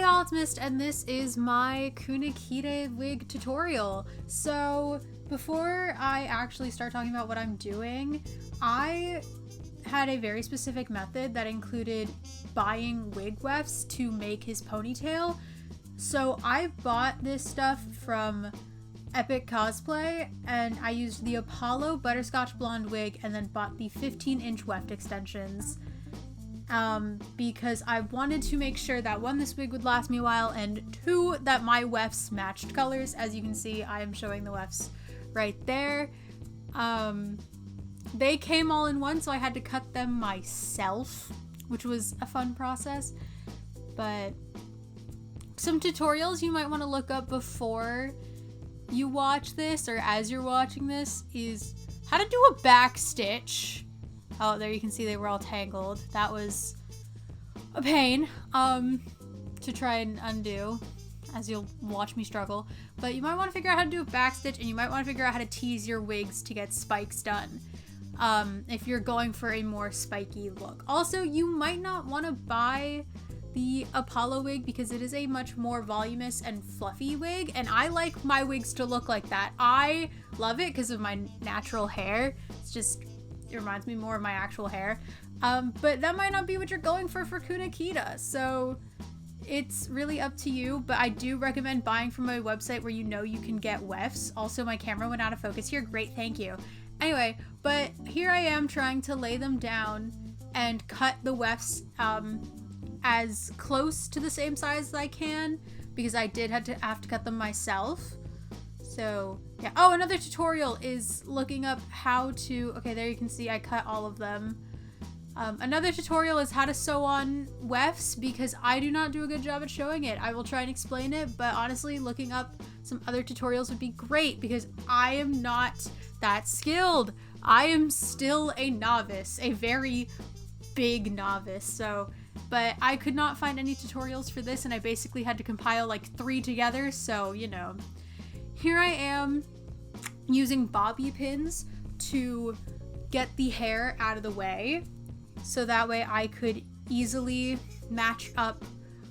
y'all, it's Mist, and this is my Kunikida Wig tutorial. So before I actually start talking about what I'm doing, I had a very specific method that included buying wig wefts to make his ponytail. So I bought this stuff from Mistified.Cosplay, and I used the Apollo Butterscotch Blonde wig and then bought the 15-inch weft extensions. Because I wanted to make sure that one, this wig would last me a while, and two, that my wefts matched colors. As you can see, I am showing the wefts right there. They came all in one, so I had to cut them myself, which was a fun process. But some tutorials you might want to look up before you watch this, or as you're watching this, is how to do a back stitch. Oh, there you can see they were all tangled. That was a pain to try and undo, as you'll watch me struggle. But you might want to figure out how to do a back stitch, and you might want to figure out how to tease your wigs to get spikes done if you're going for a more spiky look. Also, you might not want to buy the Apollo wig because it is a much more voluminous and fluffy wig, and I like my wigs to look like that. I love it because of my natural hair. It reminds me more of my actual hair. But that might not be what you're going for Kunikida, so it's really up to you. But I do recommend buying from a website where you know you can get wefts. Also, my camera went out of focus here. Great, thank you. Anyway, but here I am trying to lay them down and cut the wefts as close to the same size as I can, because I did have to cut them myself. So yeah. Oh, another tutorial is looking up how to, okay, there you can see I cut all of them. Another tutorial is how to sew on wefts, because I do not do a good job at showing it. I will try and explain it, but honestly, looking up some other tutorials would be great, because I am not that skilled. I am still a novice, a very big novice. So, but I could not find any tutorials for this, and I basically had to compile like 3 together. So, you know, here I am using bobby pins to get the hair out of the way, so that way I could easily match up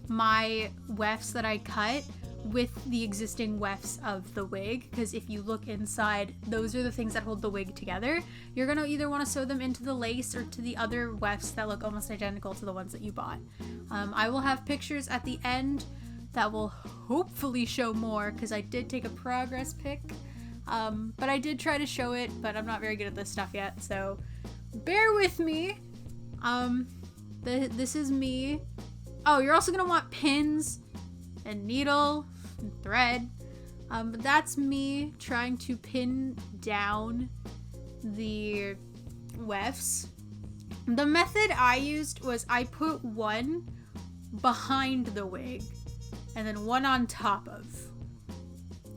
my wefts that I cut with the existing wefts of the wig, because if you look inside, those are the things that hold the wig together. You're gonna either want to sew them into the lace or to the other wefts that look almost identical to the ones that you bought. I will have pictures at the end that will hopefully show more, because I did take a progress pic, but I did try to show it, but I'm not very good at this stuff yet, so bear with me. This is me. Oh, you're also gonna want pins and needle and thread, but that's me trying to pin down the wefts. The method I used was I put one behind the wig and then one on top of.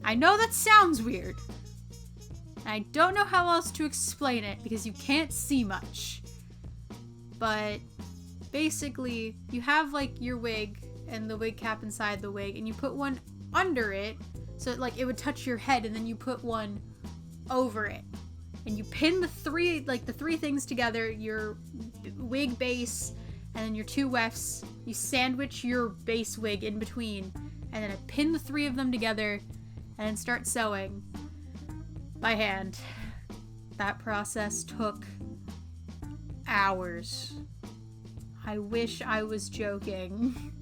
I know that sounds weird. I don't know how else to explain it because you can't see much. But basically, you have like your wig and the wig cap inside the wig, and you put one under it so like it would touch your head, and then you put one over it. And you pin the three things together, your wig base and then your 2 wefts. You sandwich your base wig in between, and then I pin the 3 of them together and then start sewing by hand. That process took hours. I wish I was joking.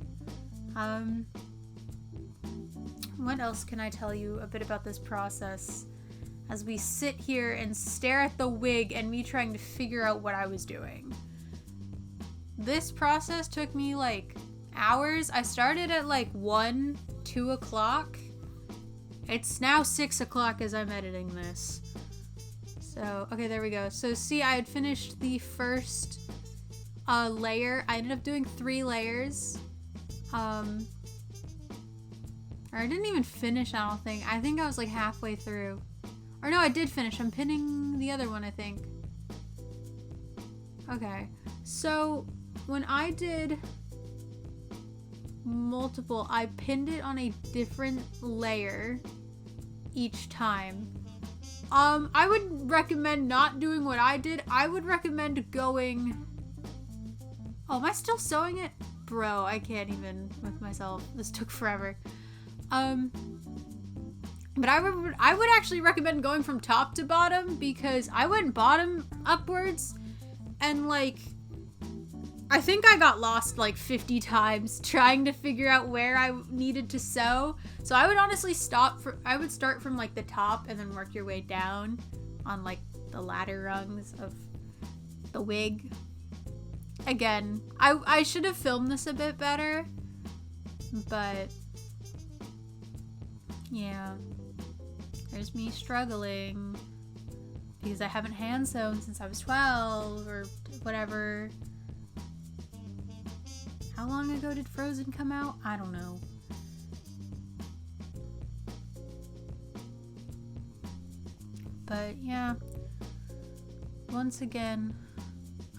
What else can I tell you a bit about this process as we sit here and stare at the wig and me trying to figure out what I was doing? This process took me like hours. I started at like 2 o'clock. It's now 6 o'clock as I'm editing this. So, okay, there we go. So see, I had finished the first layer. I ended up doing 3 layers. Or I didn't even finish, I don't think. I think I was like halfway through. Or no, I did finish. I'm pinning the other one, I think. Okay. So when I did multiple, I pinned it on a different layer each time. I would recommend not doing what I did. I would recommend going... Oh, am I still sewing it? bro, I can't even with myself. This took forever. But I would actually recommend going from top to bottom, because I went bottom upwards and like I think I got lost like 50 times trying to figure out where I needed to sew. So I would honestly I would start from like the top and then work your way down on like the ladder rungs of the wig. Again, I should have filmed this a bit better, but yeah, there's me struggling because I haven't hand sewn since I was 12 or whatever. How long ago did Frozen come out? I don't know. But yeah, once again,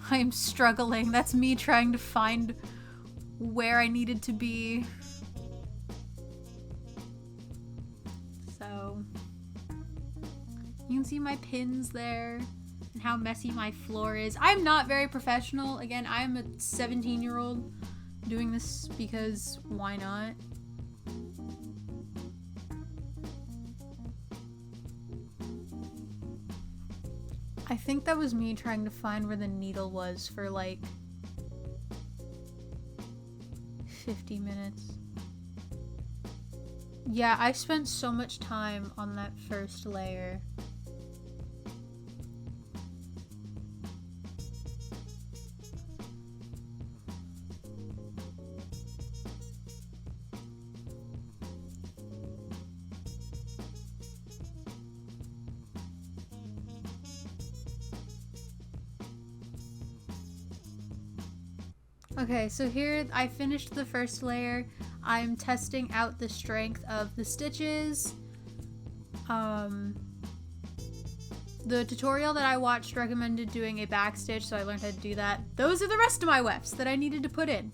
I'm struggling. That's me trying to find where I needed to be. So, you can see my pins there and how messy my floor is. I'm not very professional. Again, I'm a 17-year-old doing this because why not? I think that was me trying to find where the needle was for like 50 minutes. Yeah, I spent so much time on that first layer. Okay, so here I finished the first layer. I'm testing out the strength of the stitches. The tutorial that I watched recommended doing a back stitch, so I learned how to do that. Those are the rest of my wefts that I needed to put in.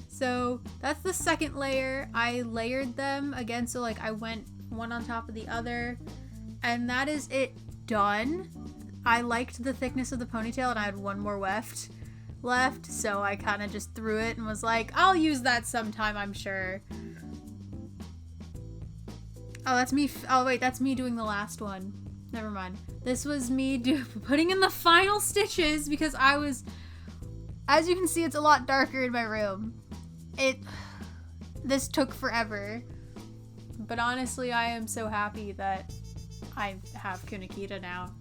So that's the second layer. I layered them again, so like I went one on top of the other, and that is it done. I liked the thickness of the ponytail and I had one more weft left, so I kind of just threw it and was like, I'll use that sometime, I'm sure. Oh, that's me. Oh, wait, that's me doing the last one. Never mind. This was me putting in the final stitches because I was, as you can see, it's a lot darker in my room. This took forever. But honestly, I am so happy that I have Kunikida now.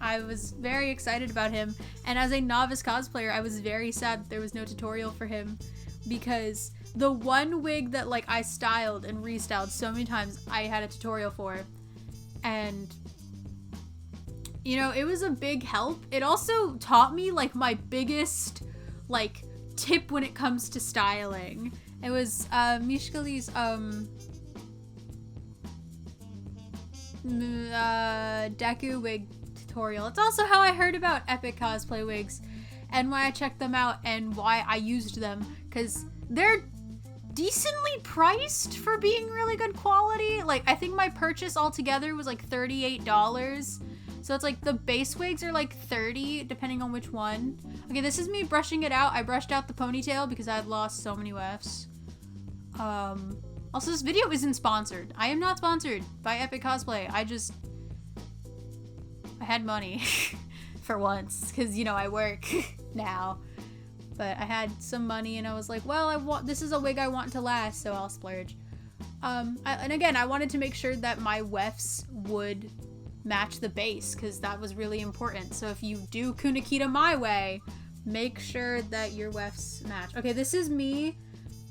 I was very excited about him, and as a novice cosplayer, I was very sad that there was no tutorial for him, because the one wig that like I styled and restyled so many times, I had a tutorial for, and you know, it was a big help. It also taught me like my biggest like tip when it comes to styling. It was Mishkali's Deku wig tutorial. It's also how I heard about epic cosplay wigs and why I checked them out and why I used them, because they're decently priced for being really good quality. Like, I think my purchase altogether was like $38. So it's like the base wigs are like $30 depending on which one. Okay, this is me brushing it out. I brushed out the ponytail because I had lost so many wefts. Also, this video isn't sponsored. I am not sponsored by Epic Cosplay. I had money for once, because, you know, I work now. But I had some money and I was like, well, this is a wig I want to last, so I'll splurge. And again, I wanted to make sure that my wefts would match the base, because that was really important. So if you do Kunikida my way, make sure that your wefts match. Okay, this is me,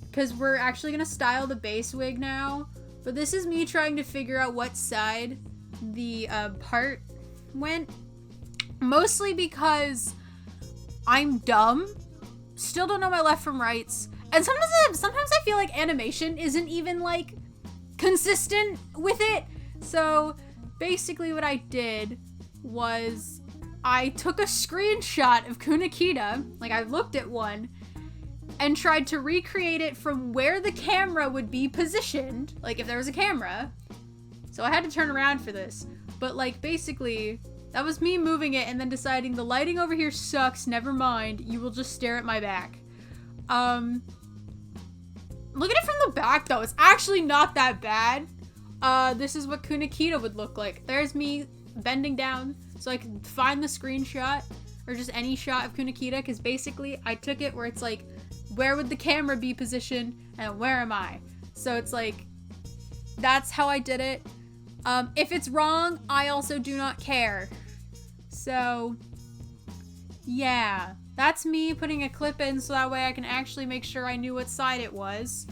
because we're actually going to style the base wig now. But this is me trying to figure out what side the part went. Mostly because I'm dumb. Still don't know my left from rights. And sometimes I feel like animation isn't even like consistent with it. So basically what I did was I took a screenshot of Kunikida, like I looked at one, and tried to recreate it from where the camera would be positioned, like if there was a camera. So I had to turn around for this. But like basically, that was me moving it and then deciding the lighting over here sucks, never mind, you will just stare at my back. Look at it from the back though. It's actually not that bad. This is what Kunikida would look like. There's me bending down so I can find the screenshot or just any shot of Kunikida, because basically I took it where it's like, where would the camera be positioned and where am I? So it's like, that's how I did it. If it's wrong, I also do not care. So yeah, that's me putting a clip in so that way I can actually make sure I knew what side it was,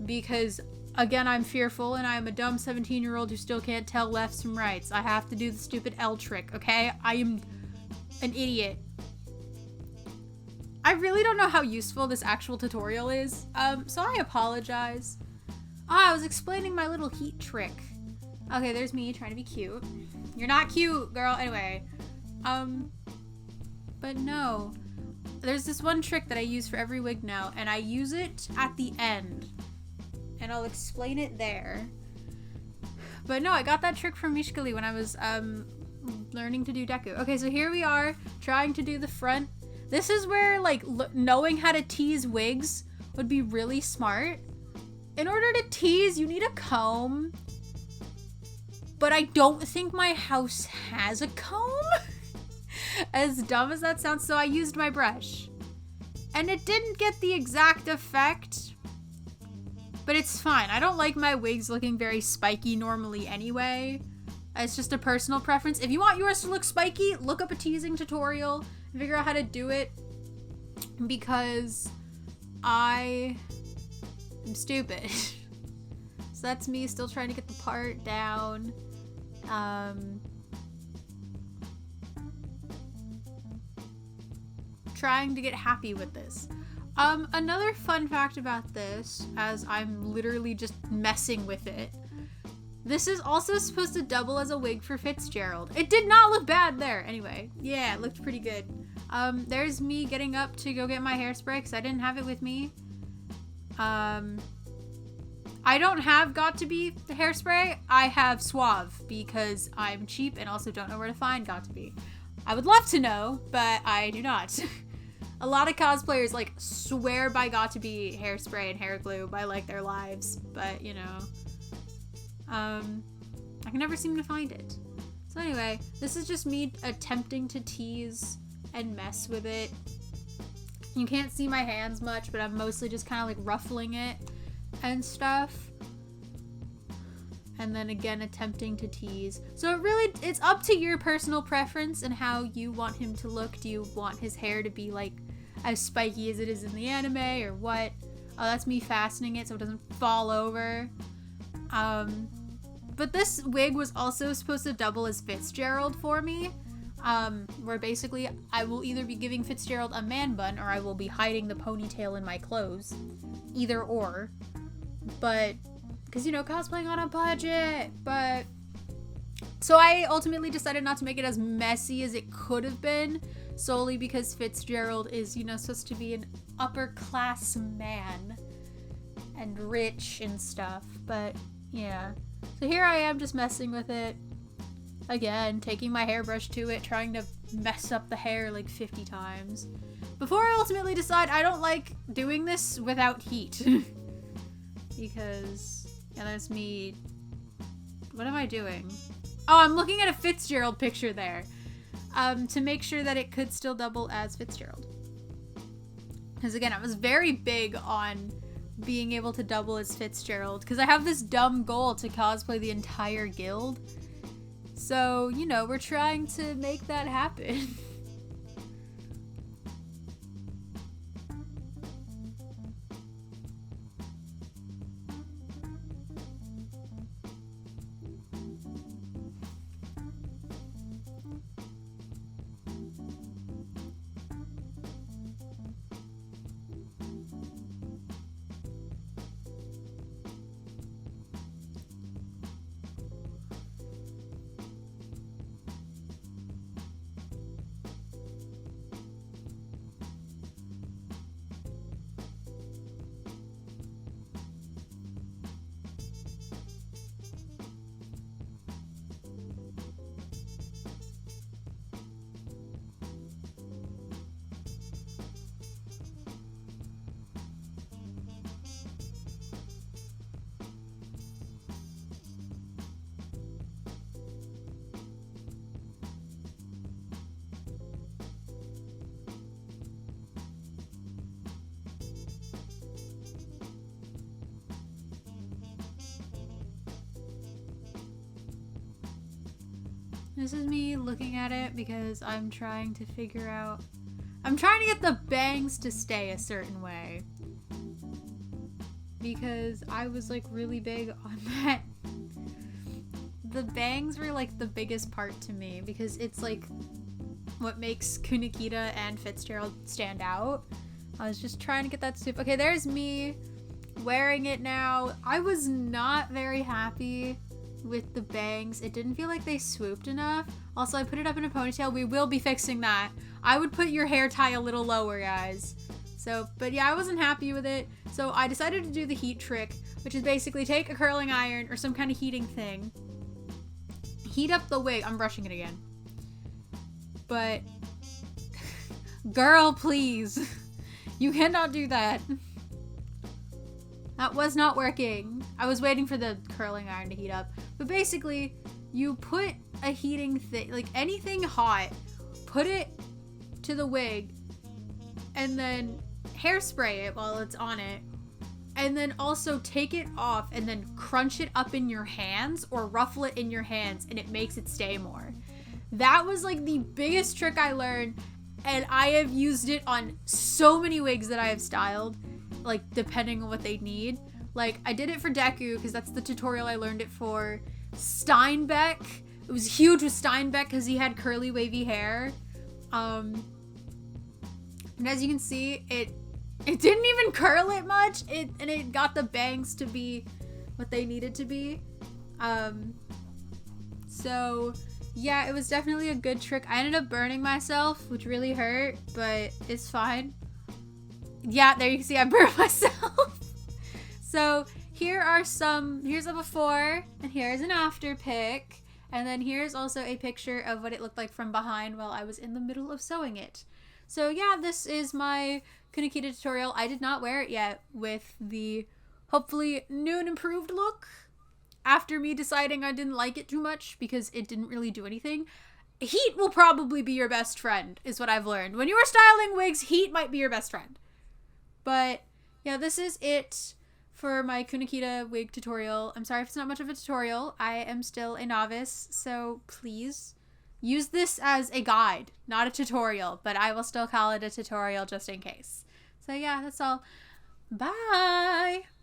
because again, I'm fearful and I'm a dumb 17-year-old who still can't tell lefts from rights. I have to do the stupid L trick, okay? I am an idiot. I really don't know how useful this actual tutorial is, so I apologize. I was explaining my little heat trick. Okay, there's me trying to be cute. You're not cute, girl. Anyway, but no. There's this one trick that I use for every wig now, and I use it at the end. And I'll explain it there. But no, I got that trick from Mishkali when I was learning to do deku. Okay, so here we are trying to do the front. This is where like knowing how to tease wigs would be really smart. In order to tease, you need a comb. But I don't think my house has a comb. As dumb as that sounds, so I used my brush. And it didn't get the exact effect. But it's fine. I don't like my wigs looking very spiky normally anyway. It's just a personal preference. If you want yours to look spiky, look up a teasing tutorial and figure out how to do it. Because I am stupid. So that's me still trying to get the part down. Trying to get happy with this. Another fun fact about this, as I'm literally just messing with it, this is also supposed to double as a wig for Fitzgerald. It did not look bad there. Anyway, yeah, it looked pretty good. There's me getting up to go get my hairspray because I didn't have it with me. I don't have Got to Be the hairspray. I have Suave because I'm cheap and also don't know where to find Got to Be. I would love to know, but I do not. A lot of cosplayers like swear by Got to Be hairspray and hair glue by like their lives, but you know, I can never seem to find it. So anyway, this is just me attempting to tease and mess with it. You can't see my hands much, but I'm mostly just kind of like ruffling it and stuff. And then again, attempting to tease. So it's up to your personal preference and how you want him to look. Do you want his hair to be like as spiky as it is in the anime or what? Oh, that's me fastening it so it doesn't fall over. But this wig was also supposed to double as Fitzgerald for me. Where basically I will either be giving Fitzgerald a man bun or I will be hiding the ponytail in my clothes. Either or. But, because, you know, cosplaying on a budget. But, so I ultimately decided not to make it as messy as it could have been. Solely because Fitzgerald is, you know, supposed to be an upper class man. And rich and stuff. But, yeah. So here I am just messing with it. Again, taking my hairbrush to it, trying to mess up the hair like 50 times. Before I ultimately decide I don't like doing this without heat. Because, yeah, that's me. What am I doing? Oh, I'm looking at a Fitzgerald picture there. To make sure that it could still double as Fitzgerald. Because again, I was very big on being able to double as Fitzgerald. Because I have this dumb goal to cosplay the entire guild. So, you know, we're trying to make that happen. This is me looking at it because I'm trying to figure out... I'm trying to get the bangs to stay a certain way. Because I was like really big on that. The bangs were like the biggest part to me because it's like what makes Kunikida and Fitzgerald stand out. I was just trying to get that soup. Okay, there's me wearing it now. I was not very happy with the bangs. It didn't feel like they swooped enough. Also, I put it up in a ponytail. We will be fixing that. I would put your hair tie a little lower, guys. So, but yeah, I wasn't happy with it. So I decided to do the heat trick, which is basically take a curling iron or some kind of heating thing, heat up the wig. I'm brushing it again. But, girl, please. You cannot do that. That was not working. I was waiting for the curling iron to heat up. But basically, you put a heating thing, like anything hot, put it to the wig, and then hairspray it while it's on it. And then also take it off and then crunch it up in your hands or ruffle it in your hands, and it makes it stay more. That was like the biggest trick I learned, and I have used it on so many wigs that I have styled, like depending on what they need. Like I did it for Deku because that's the tutorial I learned it for. Steinbeck, it was huge with Steinbeck because he had curly wavy hair. And as you can see, it didn't even curl it much. And it got the bangs to be what they needed to be. So yeah, it was definitely a good trick. I ended up burning myself, which really hurt, but it's fine. Yeah, there you can see I burned myself. So here's a before and here's an after pic. And then here's also a picture of what it looked like from behind while I was in the middle of sewing it. So yeah, this is my Kunikida tutorial. I did not wear it yet with the hopefully new and improved look after me deciding I didn't like it too much because it didn't really do anything. Heat will probably be your best friend is what I've learned. When you are styling wigs, heat might be your best friend. But yeah, this is it for my Kunikida wig tutorial. I'm sorry if it's not much of a tutorial. I am still a novice, so please use this as a guide, not a tutorial, but I will still call it a tutorial just in case. So yeah, that's all. Bye!